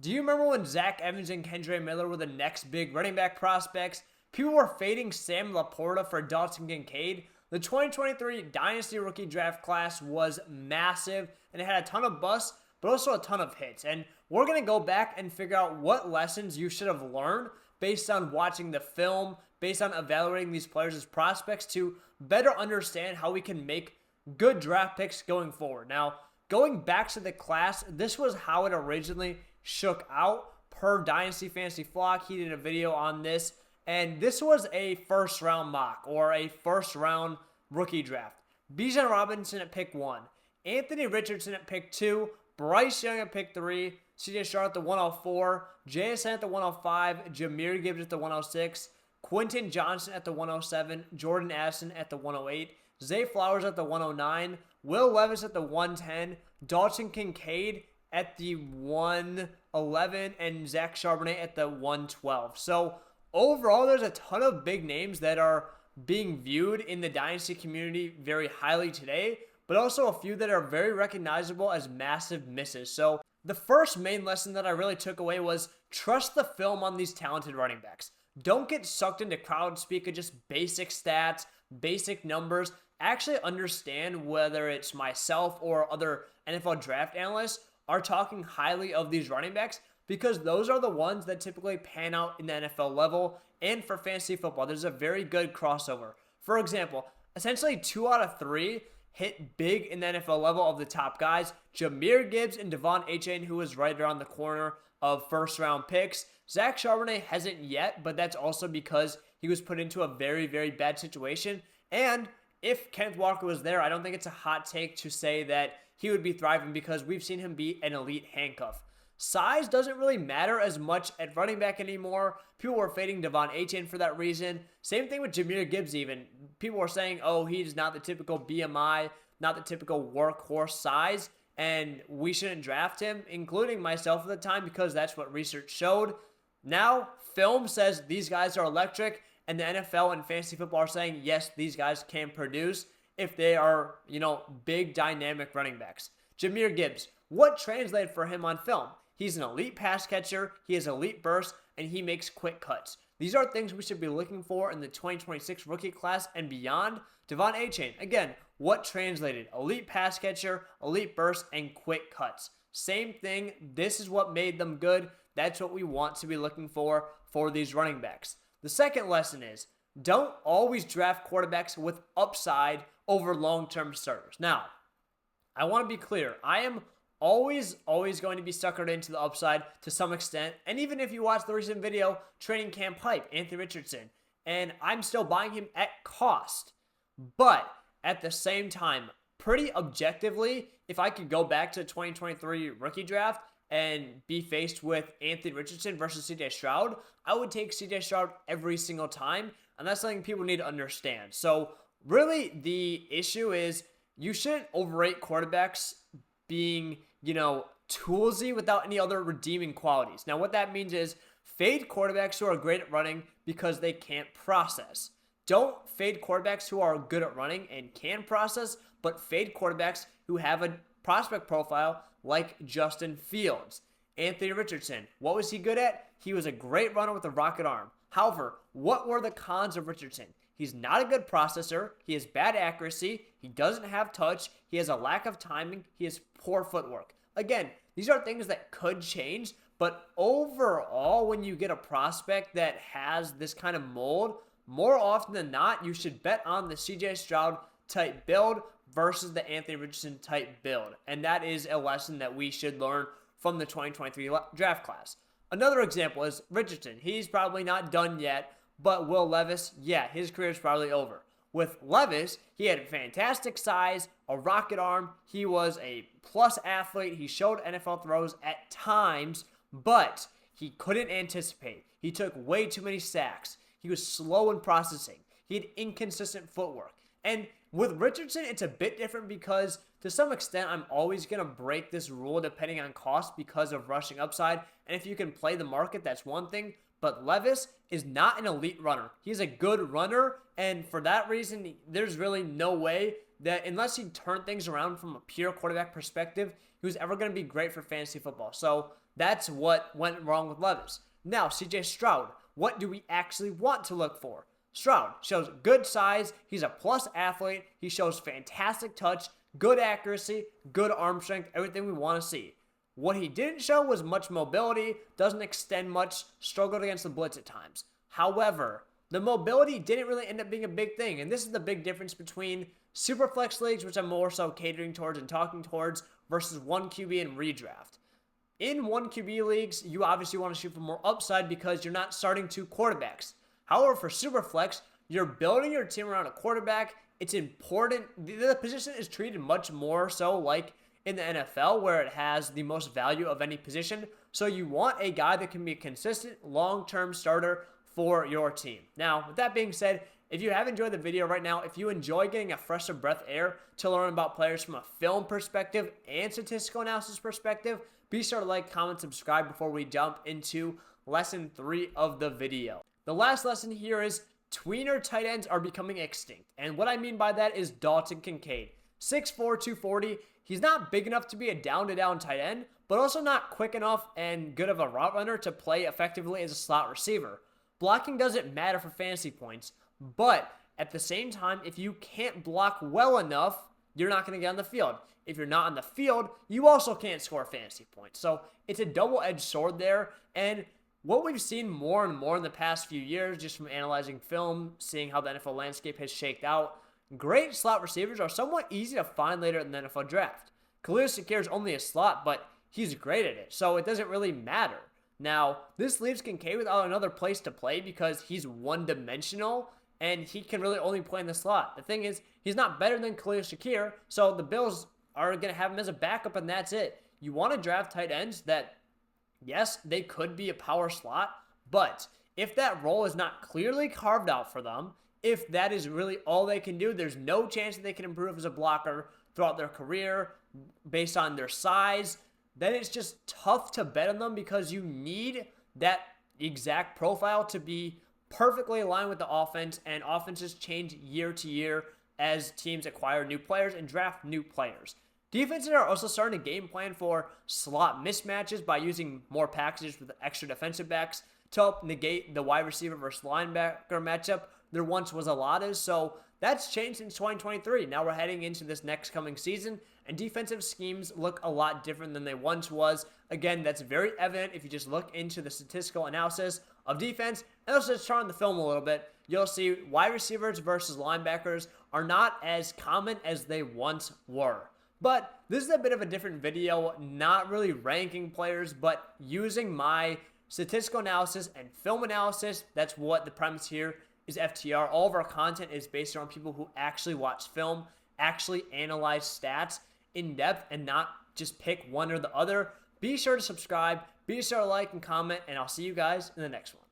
Do you remember when Zach Evans and Kendre Miller were the next big running back prospects? People were fading Sam Laporta for Dalton Kincaid. The 2023 Dynasty rookie draft class was massive, and it had a ton of busts, but also a ton of hits. And we're going to go back and figure out what lessons you should have learned based on watching the film, based on evaluating these players as prospects to better understand how we can make good draft picks going forward. Now, going back to the class, this was how it originally shook out per Dynasty Fantasy Flock. He did a video on this, and this was a first-round mock or a first-round rookie draft. Bijan Robinson at pick 1, Anthony Richardson at pick 2, Bryce Young at pick 3, CJ Stroud at the 104, JSN at the 105, Jahmyr Gibbs at the 106, Quentin Johnson at the 107, Jordan Addison at the 108, Zay Flowers at the 109, Will Levis at the 110, Dalton Kincaid at the 111, and Zach Charbonnet at the 112. So overall, there's a ton of big names that are being viewed in the Dynasty community very highly today, but also a few that are very recognizable as massive misses. So the first main lesson that I really took away was trust the film on these talented running backs. Don't get sucked into crowd speak of just basic stats, basic numbers. Actually understand whether it's myself or other NFL draft analysts are talking highly of these running backs, because those are the ones that typically pan out in the NFL level. And for fantasy football, there's a very good crossover. For example, essentially 2 out of 3 hit big in the NFL level of the top guys. Jahmyr Gibbs and Devon Achane, who was right around the corner of first-round picks. Zach Charbonnet hasn't yet, but that's also because he was put into a very, very bad situation. And if Kenneth Walker was there, I don't think it's a hot take to say that he would be thriving, because we've seen him be an elite handcuff. Size doesn't really matter as much at running back anymore. People were fading Devon Achane for that reason. Same thing with Jahmyr Gibbs even. People were saying, oh, he's not the typical BMI, not the typical workhorse size, and we shouldn't draft him, including myself at the time, because that's what research showed. Now, film says these guys are electric, and the NFL and fantasy football are saying, yes, these guys can produce if they are, big dynamic running backs. Jahmyr Gibbs, what translated for him on film? He's an elite pass catcher, he has elite burst, and he makes quick cuts. These are things we should be looking for in the 2026 rookie class and beyond. Devon Achane, again, what translated? Elite pass catcher, elite burst, and quick cuts. Same thing. This is what made them good. That's what we want to be looking for these running backs. The second lesson is, don't always draft quarterbacks with upside over long-term starters. Now, I want to be clear. I am always going to be suckered into the upside to some extent. And even if you watch the recent video, Training Camp Hype, Anthony Richardson, and I'm still buying him at cost. But at the same time, pretty objectively, if I could go back to the 2023 rookie draft and be faced with Anthony Richardson versus CJ Stroud, I would take CJ Stroud every single time. And that's something people need to understand. So really the issue is you shouldn't overrate quarterbacks being, toolsy without any other redeeming qualities. Now, what that means is fade quarterbacks who are great at running because they can't process. Don't fade quarterbacks who are good at running and can process, but fade quarterbacks who have a prospect profile like Justin Fields. Anthony Richardson, what was he good at? He was a great runner with a rocket arm. However, what were the cons of Richardson? He's not a good processor. He has bad accuracy. He doesn't have touch. He has a lack of timing. He has poor footwork. Again, these are things that could change, but overall, when you get a prospect that has this kind of mold, more often than not, you should bet on the CJ Stroud type build versus the Anthony Richardson type build. And that is a lesson that we should learn from the 2023 draft class. Another example is Richardson. He's probably not done yet, but Will Levis, yeah, his career is probably over. With Levis, he had fantastic size, a rocket arm. He was a plus athlete. He showed NFL throws at times, but he couldn't anticipate. He took way too many sacks. He was slow in processing. He had inconsistent footwork. And with Richardson, it's a bit different because to some extent, I'm always going to break this rule depending on cost because of rushing upside. And if you can play the market, that's one thing. But Levis is not an elite runner. He's a good runner, and for that reason, there's really no way that unless he turned things around from a pure quarterback perspective, he was ever going to be great for fantasy football. So That's what went wrong with Levis. Now, CJ Stroud, what do we actually want to look for? Stroud shows good size. He's a plus athlete. He shows fantastic touch, good accuracy, good arm strength, everything we want to see. What he didn't show was much mobility, doesn't extend much, struggled against the blitz at times. However, the mobility didn't really end up being a big thing, and this is the big difference between Superflex leagues, which I'm more so catering towards and talking towards, versus 1QB and redraft. In 1QB leagues, you obviously want to shoot for more upside because you're not starting 2 quarterbacks. However, for Superflex, you're building your team around a quarterback. It's important. The position is treated much more so like in the NFL, where it has the most value of any position. So you want a guy that can be a consistent long-term starter for your team. Now, with that being said, if you have enjoyed the video right now, if you enjoy getting a fresh of breath air to learn about players from a film perspective and statistical analysis perspective, be sure to like, comment, subscribe before we jump into lesson 3 of the video. The last lesson here is tweener tight ends are becoming extinct. And what I mean by that is Dalton Kincaid. 6'4", 240. He's not big enough to be a down-to-down tight end, but also not quick enough and good of a route runner to play effectively as a slot receiver. Blocking doesn't matter for fantasy points, but at the same time, if you can't block well enough, you're not going to get on the field. If you're not on the field, you also can't score fantasy points. So it's a double-edged sword there, and what we've seen more and more in the past few years, just from analyzing film, seeing how the NFL landscape has shaked out, great slot receivers are somewhat easy to find later in the NFL draft. Khalil Shakir is only a slot, but he's great at it, so it doesn't really matter. Now, this leaves Kincaid without another place to play because he's one-dimensional, and he can really only play in the slot. The thing is, he's not better than Khalil Shakir, so the Bills are going to have him as a backup, and that's it. You want to draft tight ends that, yes, they could be a power slot, but if that role is not clearly carved out for them, if that is really all they can do, there's no chance that they can improve as a blocker throughout their career based on their size, then it's just tough to bet on them because you need that exact profile to be perfectly aligned with the offense, and offenses change year to year as teams acquire new players and draft new players. Defenses are also starting to game plan for slot mismatches by using more packages with extra defensive backs to help negate the wide receiver versus linebacker matchup there once was a lot of. So that's changed since 2023. Now we're heading into this next coming season, and defensive schemes look a lot different than they once was. Again, that's very evident if you just look into the statistical analysis of defense, and also just turn on the film a little bit. You'll see wide receivers versus linebackers are not as common as they once were. But this is a bit of a different video, not really ranking players, but using my statistical analysis and film analysis. That's what the premise here is. FTR. All of our content is based on people who actually watch film, actually analyze stats in depth, and not just pick one or the other. Be sure to subscribe, be sure to like and comment, and I'll see you guys in the next one.